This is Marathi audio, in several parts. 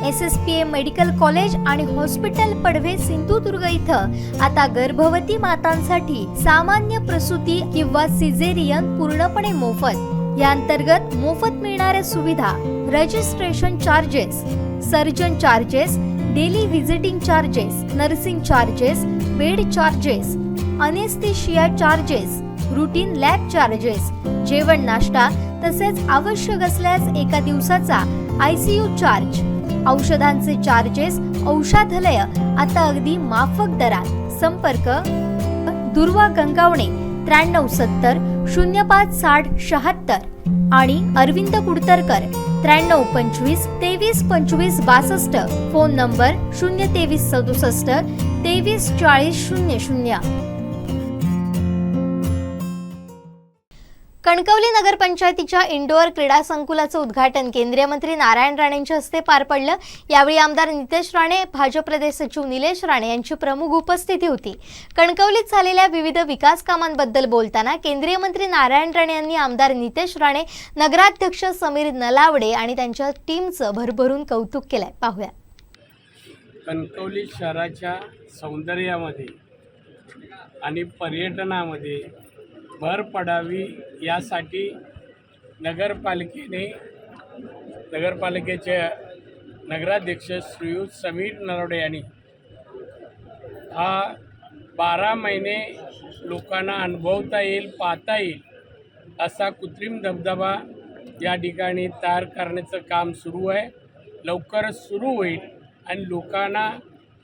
SSPA मेडिकल कॉलेज आणि हॉस्पिटल पडवे सिंधुदुर्ग इथं आता गर्भवती मातांसाठी सामान्य प्रसूती किंवा सिझेरियन पूर्णपणे मोफत। या अंतर्गत मोफत मिळणाऱ्या सुविधा registration charges, surgeon charges, daily visiting charges, nursing charges, bed charges, anaesthesia charges, routine lab charges, जेवण नाश्ता तसेच आवश्यक असल्यास एका दिवसाचा ICU चार्ज, औषधांचे चार्जेस, औषधालय आता अगदी माफक दरात। संपर्क दुर्वा गंगावणे 9370 05 60 76 आणि अरविंद कुडतरकर 9325 23 25 62। Phone number 023 67 23 40 00। कणकवली नगरपंचायतीच्या इंडोअर क्रीडा संकुलाचं उद्घाटन केंद्रीय मंत्री नारायण राणेंच्या हस्ते पार पडलं। यावेळी आमदार नितेश राणे, भाजप प्रदेश सचिव निलेश राणे यांची प्रमुख उपस्थिती होती। कणकवलीत झालेल्या विविध विकास कामांबद्दल बोलताना केंद्रीय मंत्री नारायण राणे यांनी आमदार नितेश राणे, नगराध्यक्ष समीर नलावडे आणि त्यांच्या टीमचं भरभरून कौतुक केलंय। पाहूया। कणकवली शहराच्या सौंदर्यामध्ये आणि पर्यटनामध्ये भर पडावी यासाठी नगरपालिकेचे नगराध्यक्ष श्रीयुत समीर नलावडे यांनी हा 12 महिने लोकांना अनुभवता येईल, पाहता येईल असा कृत्रिम धबधबा या ठिकाणी तयार करण्याचं काम सुरू आहे। लवकरच सुरू होईल आणि लोकांना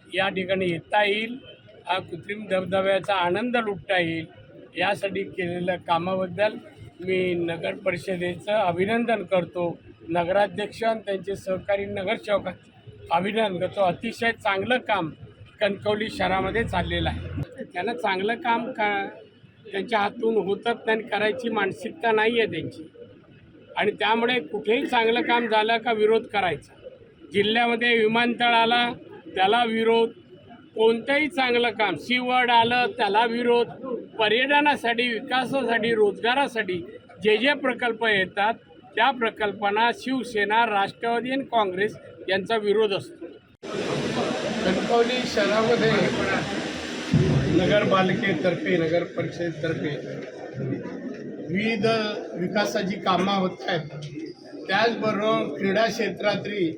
या ठिकाणी येता येईल, हा कृत्रिम धबधब्याचा आनंद लुटता येईल यासाठी केलेल्या कामाबद्दल मी नगर परिषदेचं अभिनंदन करतो। नगराध्यक्ष आणि त्यांचे सहकारी नगरसेवकांचं अभिनंदन करतो। अतिशय चांगलं काम कणकवली शहरामध्ये चाललेलं आहे। त्यांना चांगलं काम त्यांच्या हातून होतच नाही, करायची मानसिकता नाही आहे त्यांची, आणि त्यामुळे कुठेही चांगलं काम झालं का विरोध करायचा। जिल्ह्यामध्ये विमानतळ आला त्याला विरोध, कोणतंही चांगलं काम सीवर्ड आलं त्याला विरोध, पर्यटनासाठी, विकासासाठी, रोजगारासाठी जे जे प्रकल्प येतात त्या प्रकल्पांना शिवसेना, राष्ट्रवादी आणि काँग्रेस यांचा विरोध असतो। कणकवली शहरामध्ये नगरपालिकेतर्फे, नगर परिषदेतर्फे विविध विकासाची कामं होत आहेत। त्याचबरोबर क्रीडा क्षेत्रातली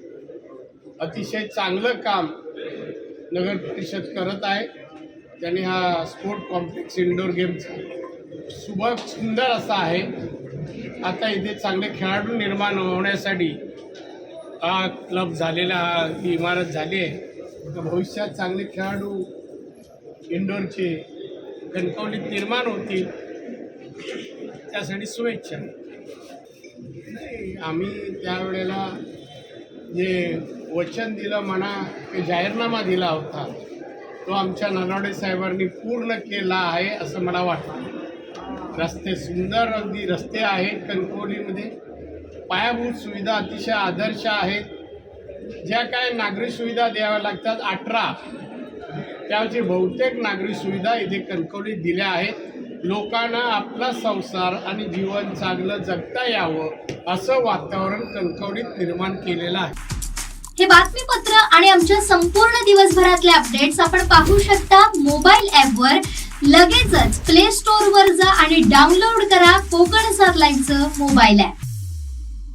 अतिशय चांगलं काम नगर परिषद करत आहे। त्यांनी हा स्पोर्ट कॉम्प्लेक्स इंडोर गेमचा सुंदर असा आहे। आता इथे चांगले खेळाडू निर्माण होण्यासाठी हा क्लब झालेला, ही इमारत झाली आहे। भविष्यात चांगले खेळाडू इंडोरचे कणकवलीत निर्माण होतील त्यासाठी शुभेच्छा। आम्ही त्यावेळेला जे वचन दिलं म्हणा, ते जाहीरनामा दिला होता तो आमच्या नलावडे साहेबांनी पूर्ण केला आहे असं मला वाटतं। रस्ते सुंदर, अगदी रस्ते आहेत कणकवलीमध्ये, पायाभूत सुविधा अतिशय आदर्श आहेत। ज्या काय नागरी सुविधा द्याव्या लागतात 18, त्याची बहुतेक नागरी सुविधा इथे कणकवलीत दिल्या आहेत। लोकांना आपला संसार आणि जीवन चांगलं जगता यावं असं वातावरण कणकवलीत निर्माण केलेलं आहे। हे बातमीपत्र आणि आमच्या संपूर्ण दिवसभरातले अपडेट्स आपण पाहू शकता मोबाईल ॲपवर। लगेचच प्ले स्टोअरवर जा आणि डाउनलोड करा कोकण 7 लाईव्हचं मोबाईल ॲप।